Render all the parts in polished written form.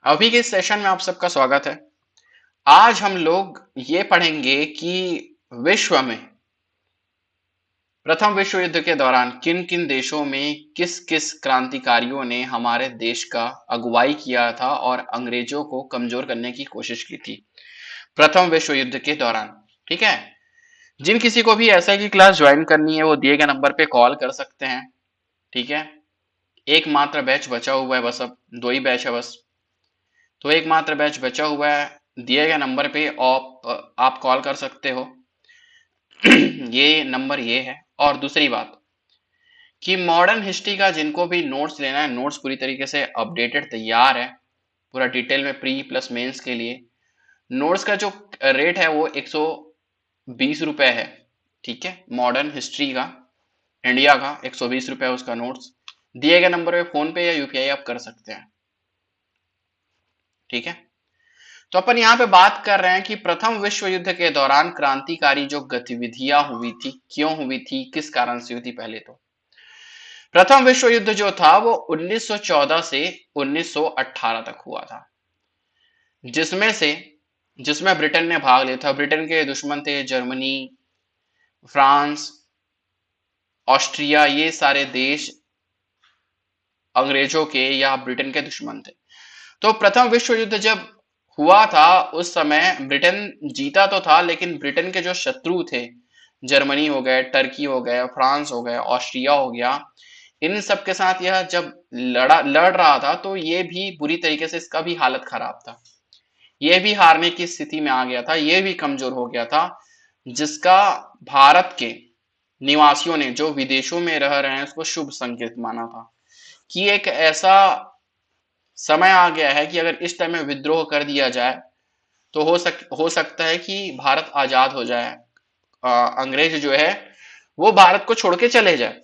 अभी के इस सेशन में आप सबका स्वागत है। आज हम लोग ये पढ़ेंगे कि विश्व में प्रथम विश्व युद्ध के दौरान किन किन देशों में किस किस क्रांतिकारियों ने हमारे देश का अगुवाई किया था और अंग्रेजों को कमजोर करने की कोशिश की थी प्रथम विश्व युद्ध के दौरान। ठीक है। जिन किसी को भी ऐसा की क्लास ज्वाइन करनी है वो दिए गए नंबर पे कॉल कर सकते हैं। ठीक है। एकमात्र बैच बचा हुआ है, बस अब दो ही बैच है बस। तो एकमात्र बैच बचा हुआ है, दिए गए नंबर पे आप कॉल कर सकते हो। ये नंबर ये है। और दूसरी बात कि मॉडर्न हिस्ट्री का जिनको भी नोट्स लेना है, नोट्स पूरी तरीके से अपडेटेड तैयार है पूरा डिटेल में प्री प्लस मेंस के लिए। नोट्स का जो रेट है वो 120 रुपए है। ठीक है। मॉडर्न हिस्ट्री का इंडिया का 120 रुपए उसका नोट्स। दिए गए नंबर पे फोन पे या यूपीआई आप कर सकते हैं। ठीक है। तो अपन यहाँ पे बात कर रहे हैं कि प्रथम विश्व युद्ध के दौरान क्रांतिकारी जो गतिविधियां हुई थी, क्यों हुई थी, किस कारण से हुई थी। पहले तो प्रथम विश्व युद्ध जो था वो 1914 से 1918 तक हुआ था, जिसमें से जिसमें ब्रिटेन ने भाग लिया था। ब्रिटेन के दुश्मन थे जर्मनी, फ्रांस, ऑस्ट्रिया, ये सारे देश अंग्रेजों के या ब्रिटेन के दुश्मन थे। तो प्रथम विश्व युद्ध जब हुआ था उस समय ब्रिटेन जीता तो था, लेकिन ब्रिटेन के जो शत्रु थे, जर्मनी हो गए, टर्की हो गए, फ्रांस हो गए, ऑस्ट्रिया हो गया, इन सब के साथ यह जब लड़ रहा था तो ये भी बुरी तरीके से, इसका भी हालत खराब था। ये भी हारने की स्थिति में आ गया था, ये भी कमजोर हो गया था, जिसका भारत के निवासियों ने जो विदेशों में रह रहे हैं उसको शुभ संकेत माना था कि एक ऐसा समय आ गया है कि अगर इस टाइम में विद्रोह कर दिया जाए तो हो सकता है कि भारत आजाद हो जाए, अंग्रेज जो है वो भारत को छोड़ के चले जाए।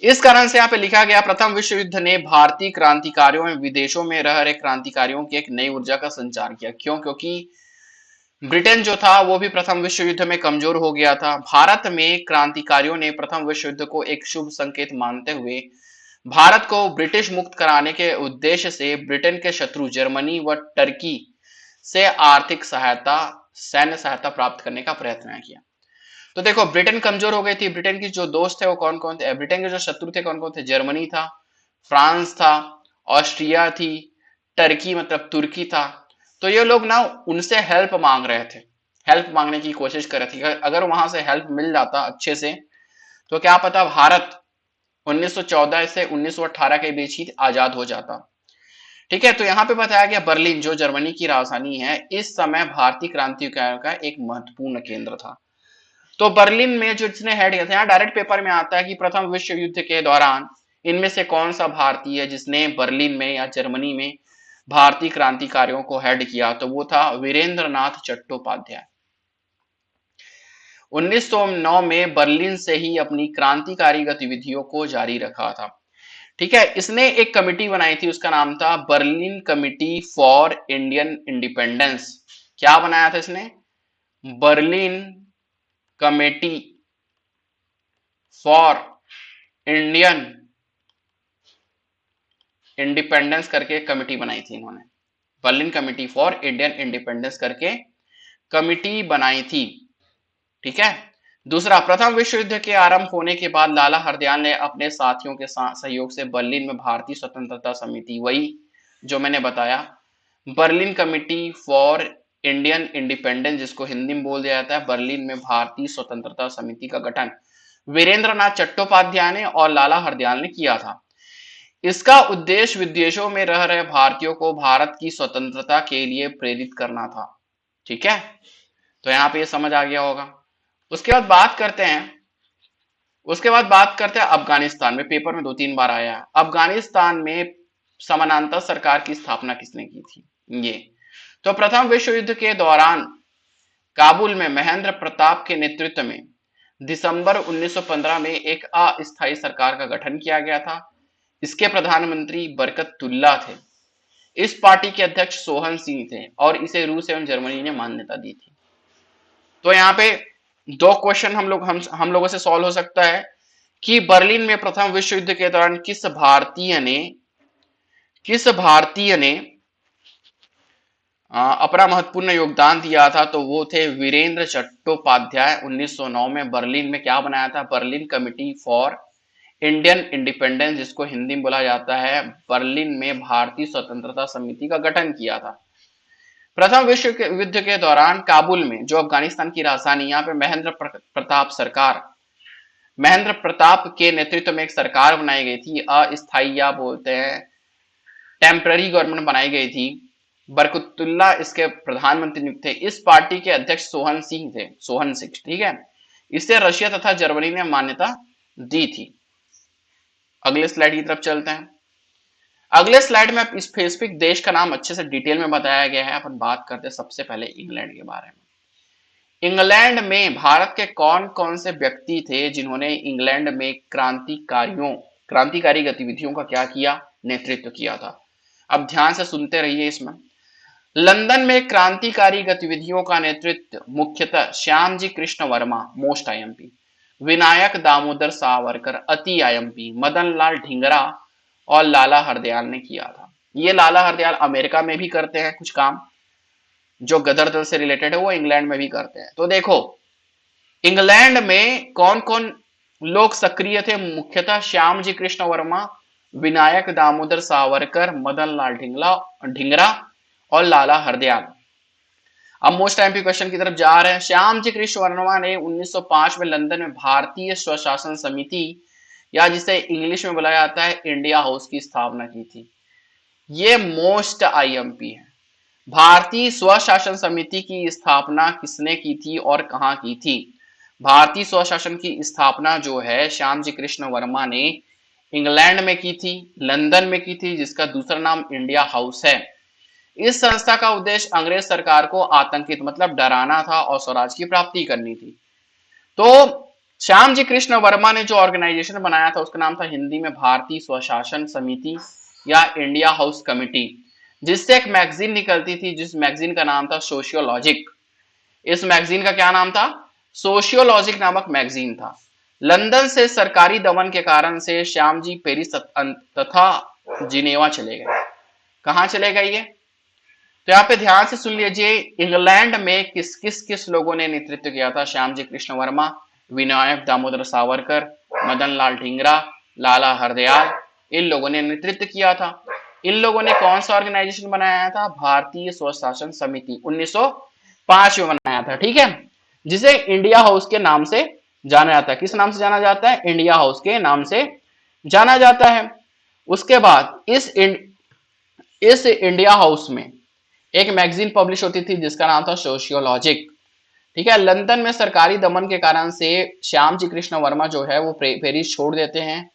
इस कारण से यहाँ पे लिखा गया प्रथम विश्व युद्ध ने भारतीय क्रांतिकारियों में विदेशों में रह रहे क्रांतिकारियों की एक नई ऊर्जा का संचार किया। क्यों? क्योंकि ब्रिटेन जो था वो भी प्रथम विश्व युद्ध में कमजोर हो गया था। भारत में क्रांतिकारियों ने प्रथम विश्व युद्ध को एक शुभ संकेत मानते हुए भारत को ब्रिटिश मुक्त कराने के उद्देश्य से ब्रिटेन के शत्रु जर्मनी व टर्की से आर्थिक सहायता, सैन्य सहायता प्राप्त करने का प्रयत्न किया। तो देखो ब्रिटेन कमजोर हो गई थी। ब्रिटेन की जो दोस्त थे वो कौन कौन थे? ब्रिटेन के जो शत्रु थे कौन कौन थे? जर्मनी था, फ्रांस था, ऑस्ट्रिया थी, टर्की मतलब तुर्की था। तो ये लोग ना उनसे हेल्प मांग रहे थे, हेल्प मांगने की कोशिश कर रहे थे। अगर वहां से हेल्प मिल जाता अच्छे से तो क्या पता भारत 1914 से 1918 के बीच ही आजाद हो जाता। ठीक है। तो यहाँ पे बताया गया बर्लिन जो जर्मनी की राजधानी है इस समय भारतीय क्रांतिकारियों का एक महत्वपूर्ण केंद्र था। तो बर्लिन में जो जिसने हेड किया था, यहाँ डायरेक्ट पेपर में आता है कि प्रथम विश्व युद्ध के दौरान इनमें से कौन सा भारतीय है जिसने बर्लिन में या जर्मनी में भारतीय क्रांतिकारियों को हेड किया। तो वो था वीरेंद्र नाथ चट्टोपाध्याय। 1909 में बर्लिन से ही अपनी क्रांतिकारी गतिविधियों को जारी रखा था। ठीक है। इसने एक कमिटी बनाई थी, उसका नाम था Berlin committee for Indian independence. क्या बनाया था इसने? Berlin committee for Indian independence करके कमिटी बनाई थी इन्होंने। Berlin committee for Indian independence करके कमिटी बनाई थी। ठीक है। दूसरा, प्रथम विश्व युद्ध के आरंभ होने के बाद लाला हरदयाल ने अपने साथियों के सहयोग से बर्लिन में भारतीय स्वतंत्रता समिति, वही जो मैंने बताया Berlin committee for Indian independence, जिसको हिंदी में बोल दिया जाता है बर्लिन में भारतीय स्वतंत्रता समिति, का गठन वीरेंद्र नाथ चट्टोपाध्याय ने और लाला हरदयाल ने किया था। इसका उद्देश्य विदेशों में रह रहे भारतीयों को भारत की स्वतंत्रता के लिए प्रेरित करना था। ठीक है। तो यहाँ पे ये समझ आ गया होगा। उसके बाद बात करते हैं अफगानिस्तान में। पेपर में दो तीन बार आया है। अफगानिस्तान में समानांतर सरकार की स्थापना किसने की थी? ये तो प्रथम विश्व युद्ध के दौरान काबुल में महेंद्र प्रताप के नेतृत्व में दिसंबर 1915 में एक अस्थायी सरकार का गठन किया गया था। इसके प्रधानमंत्री बरकतुल्ला थे। इस पार्टी के अध्यक्ष सोहन सिंह थे और इसे रूस एवं जर्मनी ने मान्यता दी थी। तो यहाँ पे दो क्वेश्चन हम लोगों से सॉल्व हो सकता है कि बर्लिन में प्रथम विश्व युद्ध के दौरान किस भारतीय ने अपना महत्वपूर्ण योगदान दिया था, तो वो थे वीरेंद्र चट्टोपाध्याय। 1909 में बर्लिन में क्या बनाया था? Berlin committee for Indian independence, जिसको हिंदी में बोला जाता है बर्लिन में भारतीय स्वतंत्रता समिति का गठन किया था। प्रथम विश्व के युद्ध के दौरान काबुल में, जो अफगानिस्तान की राजधानी, यहाँ पे महेंद्र प्रताप के नेतृत्व में एक सरकार बनाई गई थी, अस्थायी या बोलते हैं टेम्पररी गवर्नमेंट बनाई गई थी। बरकतुल्ला इसके प्रधानमंत्री नियुक्त थे। इस पार्टी के अध्यक्ष सोहन सिंह थे, सोहन सिंह, ठीक है। इसे रशिया तथा जर्मनी ने मान्यता दी थी। अगले स्लाइड की तरफ चलते हैं। अगले स्लाइड में स्पेसिफिक देश का नाम अच्छे से डिटेल में बताया गया है। अपन बात करते हैं सबसे पहले इंग्लैंड के बारे में। इंग्लैंड में भारत के कौन कौन से व्यक्ति थे जिन्होंने इंग्लैंड में क्रांतिकारी गतिविधियों का क्या किया? नेतृत्व किया था। अब ध्यान से सुनते रहिए इसमें। लंदन में क्रांतिकारी गतिविधियों का नेतृत्व मुख्यतः श्यामजी कृष्ण वर्मा, मोस्ट आईएमपी, विनायक दामोदर सावरकर, अति आईएमपी, मदन लाल ढींगरा और लाला हरदयाल ने किया था। ये लाला हरदयाल अमेरिका में भी करते हैं कुछ काम, जो गदर दल से रिलेटेड है वो इंग्लैंड में भी करते हैं। तो देखो इंग्लैंड में कौन कौन लोग सक्रिय थे? मुख्यतः श्यामजी कृष्ण वर्मा, विनायक दामोदर सावरकर, मदन लाल ढींगरा और लाला हरदयाल। अब मोस्ट टाइम क्वेश्चन की तरफ जा रहे हैं। श्यामजी कृष्ण वर्मा ने 1905 में लंदन में भारतीय स्वशासन समिति, या जिसे इंग्लिश में बुलाया जाता है इंडिया हाउस, की स्थापना की थी। ये मोस्ट आईएमपी है। भारतीय स्वशासन समिति की स्थापना किसने की थी और कहां की थी? भारतीय स्वशासन की स्थापना जो है श्यामजी कृष्ण वर्मा ने इंग्लैंड में की थी, लंदन में की थी, जिसका दूसरा नाम इंडिया हाउस है। इस संस्था का उद्देश्य अंग्रेज सरकार को आतंकित मतलब डराना था और स्वराज की प्राप्ति करनी थी। तो श्यामजी कृष्ण वर्मा ने जो ऑर्गेनाइजेशन बनाया था उसका नाम था हिंदी में भारतीय स्वशासन समिति या इंडिया हाउस कमिटी, जिससे एक मैगजीन निकलती थी, जिस मैगजीन का नाम था सोशियोलॉजिक। इस मैगजीन का क्या नाम था? सोशियोलॉजिक नामक मैगजीन था। लंदन से सरकारी दमन के कारण से श्यामजी पेरिस तथा जिनेवा चले गए। कहां चले गए ये? तो यहाँ पे ध्यान से सुन लीजिए, इंग्लैंड में किस लोगों ने नेतृत्व किया था? श्यामजी कृष्ण वर्मा, विनायक दामोदर सावरकर, मदन लाल ढींगरा, लाला हरदयाल, इन लोगों ने नेतृत्व किया था। इन लोगों ने कौन सा ऑर्गेनाइजेशन बनाया था? भारतीय स्वशासन समिति 1905 में बनाया था, ठीक है, जिसे इंडिया हाउस के नाम से जाना जाता है। किस नाम से जाना जाता है? इंडिया हाउस के नाम से जाना जाता है। उसके बाद इस इंडिया हाउस में एक मैगजीन पब्लिश होती थी जिसका नाम था सोशियोलॉजिक, ठीक है। लंदन में सरकारी दमन के कारण से श्यामजी कृष्ण वर्मा जो है वो पेरिस छोड़ देते हैं,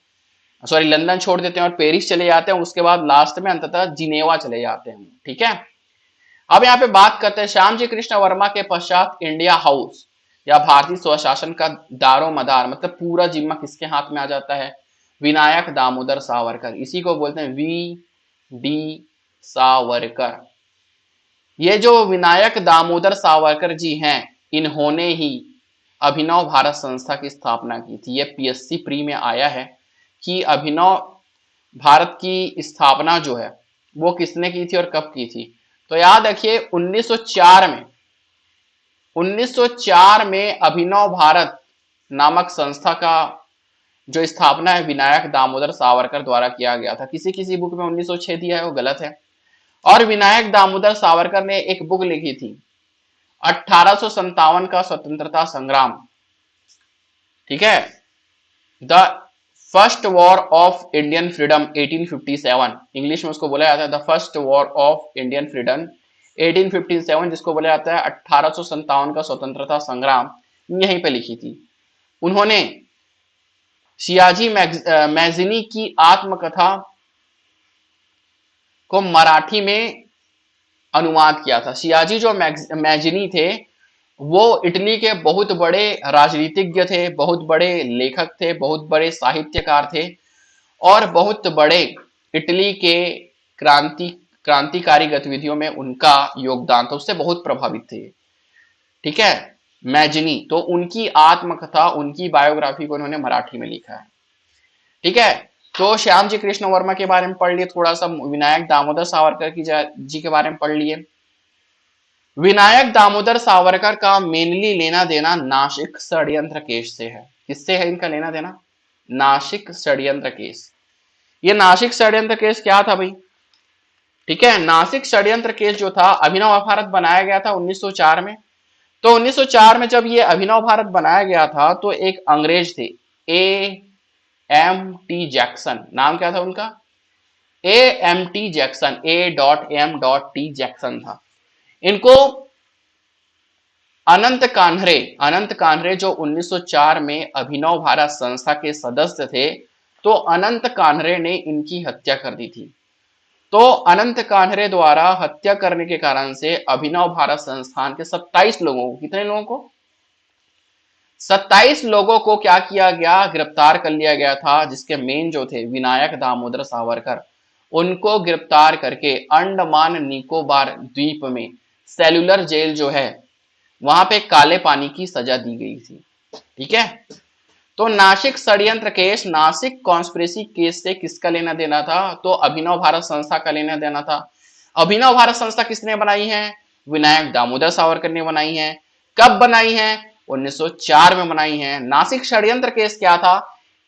सॉरी लंदन छोड़ देते हैं और पेरिस चले जाते हैं। उसके बाद लास्ट में अंततः जिनेवा चले जाते हैं, ठीक है। अब यहाँ पे बात करते हैं श्यामजी कृष्ण वर्मा के पश्चात इंडिया हाउस या भारतीय स्वशासन का दारो मदार मतलब पूरा जिम्मा किसके हाथ में आ जाता है? विनायक दामोदर सावरकर, इसी को बोलते हैं वी सावरकर। ये जो विनायक दामोदर सावरकर जी हैं, इन्होंने ही अभिनव भारत संस्था की स्थापना की थी। ये पीएससी प्री में आया है कि अभिनव भारत की स्थापना जो है वो किसने की थी और कब की थी। तो याद रखिए 1904 में अभिनव भारत नामक संस्था का जो स्थापना है विनायक दामोदर सावरकर द्वारा किया गया था। किसी किसी बुक में 1906 दिया है, वो गलत है। और विनायक दामोदर सावरकर ने एक बुक लिखी थी 1857 का स्वतंत्रता संग्राम, ठीक है, the first war of Indian freedom 1857, English में उसको बोला जाता है the first war of Indian freedom 1857, जिसको बोला जाता है 1857 का स्वतंत्रता संग्राम, यहीं पे लिखी थी। उन्होंने सियाजी मैगजीनी की आत्मकथा को मराठी में अनुवाद किया था। सियाजी जो मैगजीनी थे वो इटली के बहुत बड़े राजनीतिज्ञ थे, बहुत बड़े लेखक थे, बहुत बड़े साहित्यकार थे और बहुत बड़े इटली के क्रांतिकारी गतिविधियों में उनका योगदान था, उससे बहुत प्रभावित थे, ठीक है, मैगजीनी। तो उनकी आत्मकथा, उनकी बायोग्राफी को उन्होंने मराठी में लिखा है, ठीक है। तो श्यामजी कृष्ण वर्मा के बारे में पढ़ लिए, थोड़ा सा विनायक दामोदर सावरकर की जी के बारे में पढ़ लिए। विनायक दामोदर सावरकर का मेनली लेना देना नासिक षड्यंत्र केस से है। किससे है इनका लेना देना? नासिक षड्यंत्र केस। ये नासिक षड्यंत्र केस क्या था भाई? ठीक है, नासिक षड्यंत्र केस जो था, अभिनव भारत बनाया गया था 1904 में। तो 1904 में जब ये अभिनव भारत बनाया गया था तो एक अंग्रेज थे, ए एम टी जैक्सन, नाम क्या था उनका? A M T Jackson, A.M.T Jackson था। इनको अनंत कान्हरे जो 1904 में अभिनव भारत संस्था के सदस्य थे, तो अनंत कान्हरे ने इनकी हत्या कर दी थी। तो अनंत कान्हरे द्वारा हत्या करने के कारण से अभिनव भारत संस्थान के 27 लोगों को, कितने लोगों को? 27 लोगों को क्या किया गया? गिरफ्तार कर लिया गया था, जिसके मेन जो थे विनायक दामोदर सावरकर, उनको गिरफ्तार करके अंडमान निकोबार द्वीप में सेलुलर जेल जो है वहां पे काले पानी की सजा दी गई थी। ठीक है, तो नासिक षड्यंत्र केस, नासिक कॉन्स्पिरेसी केस से किसका लेना देना था? तो अभिनव भारत संस्था का लेना देना था। अभिनव भारत संस्था किसने बनाई है? विनायक दामोदर सावरकर ने बनाई है। कब बनाई है? 1904 में बनाई है। नासिक षड्यंत्र केस क्या था?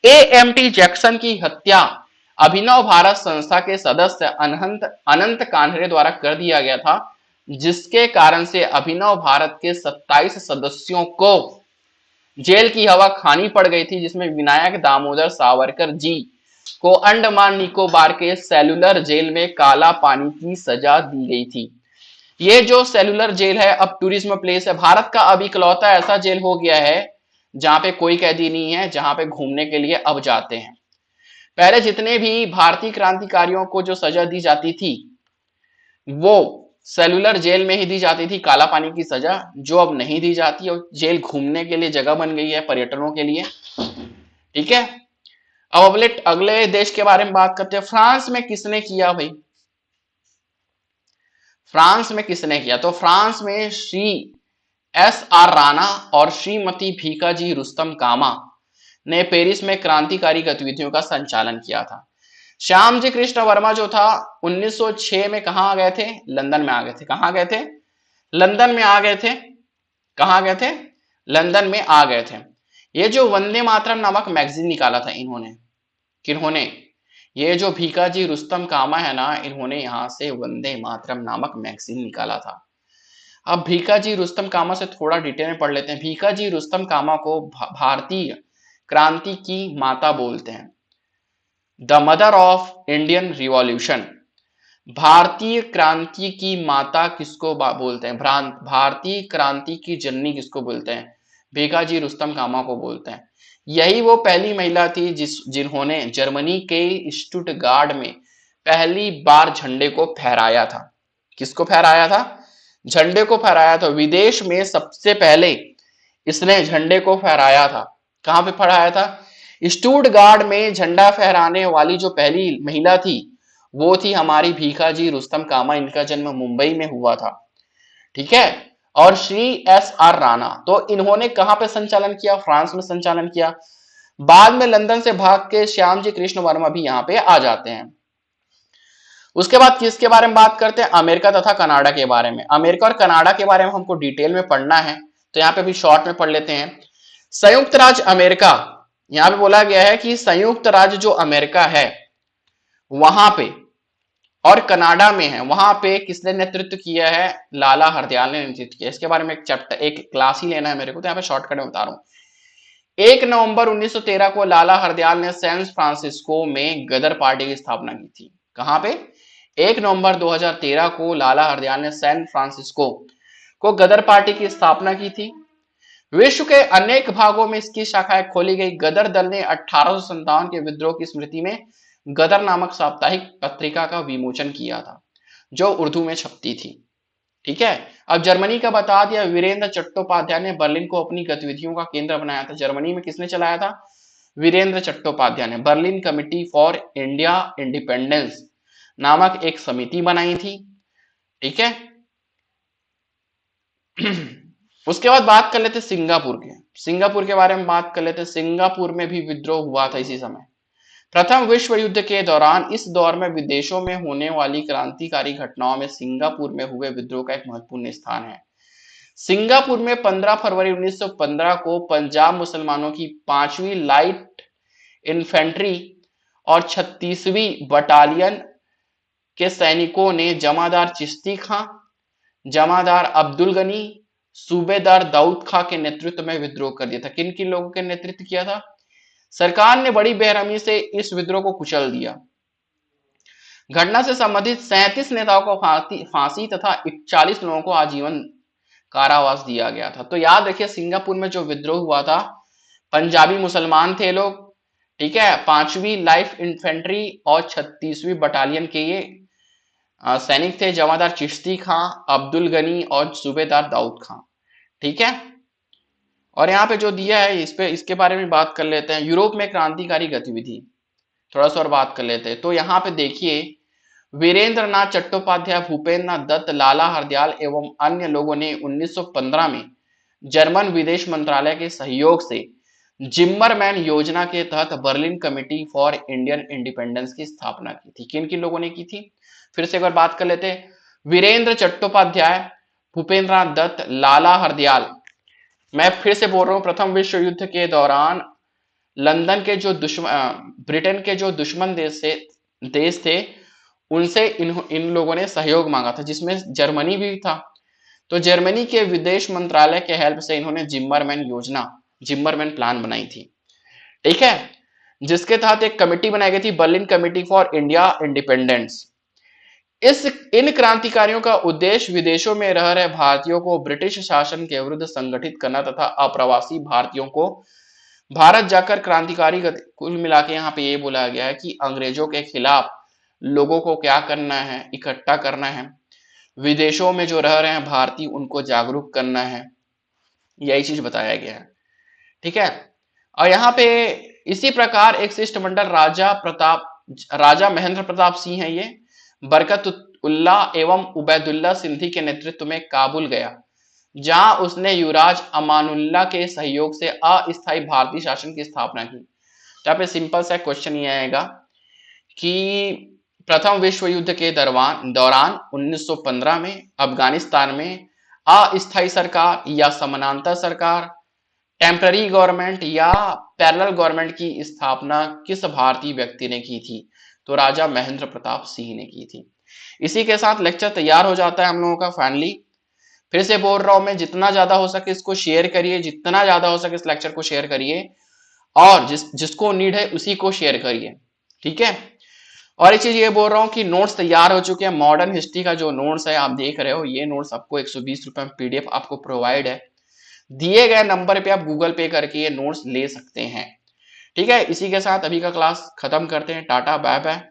AMT जैक्सन की हत्या अभिनव भारत संस्था के सदस्य अनंत कान्हरे द्वारा कर दिया गया था, जिसके कारण से अभिनव भारत के 27 सदस्यों को जेल की हवा खानी पड़ गई थी, जिसमें विनायक दामोदर सावरकर जी को अंडमान निकोबार के सेलुलर जेल में काला पानी की सजा दी गई थी। ये जो सेलुलर जेल है अब टूरिज्म प्लेस है, भारत का अब इकलौता ऐसा जेल हो गया है जहां पे कोई कैदी नहीं है, जहां पे घूमने के लिए अब जाते हैं। पहले जितने भी भारतीय क्रांतिकारियों को जो सजा दी जाती थी वो सेलुलर जेल में ही दी जाती थी, काला पानी की सजा, जो अब नहीं दी जाती और जेल घूमने के लिए जगह बन गई है पर्यटकों के लिए। ठीक है, अब अगले अगले देश के बारे में बात करते हैं। फ्रांस में किसने किया भाई? फ्रांस में किसने किया? तो फ्रांस में श्री SR राणा और श्रीमती भीकाजी रुस्तम कामा ने पेरिस में क्रांतिकारी गतिविधियों का संचालन किया था। श्यामजी कृष्ण वर्मा जो था 1906 में कहा गए थे? लंदन में आ गए थे। कहां गए थे? लंदन में आ गए थे। कहां गए थे? लंदन में आ गए थे। ये जो वंदे मातरम नामक मैगजीन निकाला था इन्होंने, किन्होंने? ये जो भीकाजी रुस्तम कामा है ना, इन्होंने यहां से वंदे मातरम नामक मैगजीन निकाला था। अब भीकाजी रुस्तम कामा से थोड़ा डिटेल में पढ़ लेते हैं। भीकाजी रुस्तम कामा को भारतीय क्रांति की माता बोलते हैं, the mother of Indian revolution. भारतीय क्रांति की माता किसको बोलते हैं? भारतीय क्रांति की जननी किसको बोलते हैं? भीकाजी रुस्तम कामा को बोलते हैं। यही वो पहली महिला थी जिन्होंने जर्मनी के स्टुटगार्ड में पहली बार झंडे को फहराया था। किसको फहराया था? झंडे को फहराया था। विदेश में सबसे पहले इसने झंडे को फहराया था। कहां पे फहराया था? स्टुटगार्ड में झंडा फहराने वाली जो पहली महिला थी वो थी हमारी भीकाजी रुस्तम कामा। इनका जन्म मुंबई में हुआ था। ठीक है, और श्री SR राणा, तो इन्होंने कहां पे संचालन किया? फ्रांस में संचालन किया। बाद में लंदन से भाग के श्यामजी कृष्ण वर्मा भी यहां पे आ जाते हैं। उसके बाद किसके बारे में बात करते हैं? अमेरिका तथा कनाडा के बारे में। अमेरिका और कनाडा के बारे में हमको डिटेल में पढ़ना है, तो यहाँ पे भी शॉर्ट में पढ़ लेते हैं। संयुक्त राज्य अमेरिका, यहां पे बोला गया है कि संयुक्त राज्य जो अमेरिका है वहां पे और कनाडा में है, वहां पे किसने नेतृत्व किया है? लाला हरदयाल ने नेतृत्व किया। इसके बारे में एक चैप्टर, एक क्लास ही लेना है मेरे को, तो यहाँ पे शॉर्टकट में बता रहा हूं। 1 नवंबर 1913 को लाला हरदयाल ने सैन फ्रांसिस्को में गदर पार्टी की स्थापना की थी। कहां पे? 1 नवंबर 2013 को लाला हरदयाल ने सैन फ्रांसिस्को को गदर पार्टी की स्थापना की थी। विश्व के अनेक भागों में इसकी शाखाएं खोली गई। गदर दल ने 1857 के विद्रोह की स्मृति में गदर नामक साप्ताहिक पत्रिका का विमोचन किया था, जो उर्दू में छपती थी। ठीक है, अब जर्मनी का बता दिया। वीरेंद्र चट्टोपाध्याय ने बर्लिन को अपनी गतिविधियों का केंद्र बनाया था। जर्मनी में किसने चलाया था? वीरेंद्र चट्टोपाध्याय ने Berlin committee for India independence नामक एक समिति बनाई थी। ठीक है, उसके बाद बात कर लेते सिंगापुर के। सिंगापुर के बारे में बात कर लेते। सिंगापुर में भी विद्रोह हुआ था इसी समय। प्रथम विश्व युद्ध के दौरान इस दौर में विदेशों में होने वाली क्रांतिकारी घटनाओं में सिंगापुर में हुए विद्रोह का एक महत्वपूर्ण स्थान है। सिंगापुर में 15 फरवरी 1915 को पंजाब मुसलमानों की 5वीं लाइट इन्फेंट्री और 36वीं बटालियन के सैनिकों ने जमादार चिश्ती खां, जमादार अब्दुल गनी, सूबेदार दाऊद खां के नेतृत्व में विद्रोह कर दिया था। किन किन लोगों के नेतृत्व किया था? सरकार ने बड़ी बेरहमी से इस विद्रोह को कुचल दिया। घटना से संबंधित 37 नेताओं को फांसी तथा 41 लोगों को आजीवन कारावास दिया गया था। तो याद रखिए, सिंगापुर में जो विद्रोह हुआ था, पंजाबी मुसलमान थे लोग, ठीक है, 5वीं लाइफ इन्फेंट्री और 36वीं बटालियन के ये सैनिक थे, जमादार चिश्ती खां, अब्दुल गनी और सूबेदार दाऊद खां, ठीक है। और यहाँ पे जो दिया है इस पे, इसके बारे में बात कर लेते हैं। यूरोप में क्रांतिकारी गतिविधि, थोड़ा सा और बात कर लेते हैं। तो यहाँ पे देखिए, वीरेंद्र नाथ चट्टोपाध्याय, भूपेंद्र नाथ दत्त, लाला हरदयाल एवं अन्य लोगों ने 1915 में जर्मन विदेश मंत्रालय के सहयोग से जिम्मरमैन योजना के तहत Berlin committee for Indian independence की स्थापना की थी। किन किन लोगों ने की थी? फिर से एक बार बात कर लेते हैं। वीरेंद्र चट्टोपाध्याय, भूपेंद्र नाथ दत्त, लाला हरदयाल। मैं फिर से बोल रहा हूं, प्रथम विश्व युद्ध के दौरान लंदन के जो ब्रिटेन के जो दुश्मन देश थे, उनसे इन लोगों ने सहयोग मांगा था, जिसमें जर्मनी भी था। तो जर्मनी के विदेश मंत्रालय के हेल्प से इन्होंने जिम्मरमैन प्लान बनाई थी, ठीक है, जिसके तहत एक कमेटी बनाई गई थी, Berlin committee for India independence. इन क्रांतिकारियों का उद्देश्य विदेशों में रह रहे भारतीयों को ब्रिटिश शासन के विरुद्ध संगठित करना तथा अप्रवासी भारतीयों को भारत जाकर क्रांतिकारी, कुल मिला के यहाँ पे ये बोला गया है कि अंग्रेजों के खिलाफ लोगों को क्या करना है, इकट्ठा करना है, विदेशों में जो रह रहे हैं भारतीय उनको जागरूक करना है, यही चीज बताया गया है, ठीक है। और यहाँ पे इसी प्रकार एक शिष्टमंडल राजा महेंद्र प्रताप सिंह है, ये बरकत उल्ला एवं उबैदुल्ला सिंधी के नेतृत्व में काबुल गया, जहां उसने युवराज अमानुल्लाह के सहयोग से अस्थायी भारतीय शासन की स्थापना की। तो यहाँ पे सिंपल सा क्वेश्चन ये आएगा कि प्रथम विश्व युद्ध के दौरान 1915 में अफगानिस्तान में अस्थायी सरकार या समानांतर सरकार, टेम्पररी गवर्नमेंट या पैरेलल गवर्नमेंट की स्थापना किस भारतीय व्यक्ति ने की थी? तो राजा महेंद्र प्रताप सिंह ने की थी। इसी के साथ लेक्चर तैयार हो जाता है हम लोगों का फाइनली। फिर से बोल रहा हूं मैं, जितना ज्यादा हो सके इसको शेयर करिए, जितना ज्यादा हो सके इस लेक्चर को शेयर करिए, और जिसको नीड है उसी को शेयर करिए, ठीक है। और एक चीज ये बोल रहा हूँ कि नोट्स तैयार हो चुके हैं। मॉडर्न हिस्ट्री का जो नोट्स है आप देख रहे हो, ये नोट्स आपको 120 रुपए में PDF आपको प्रोवाइड है। दिए गए नंबर पे आप गूगल पे करके ये नोट्स ले सकते हैं, ठीक है। इसी के साथ अभी का क्लास खत्म करते हैं। Tata, bye bye.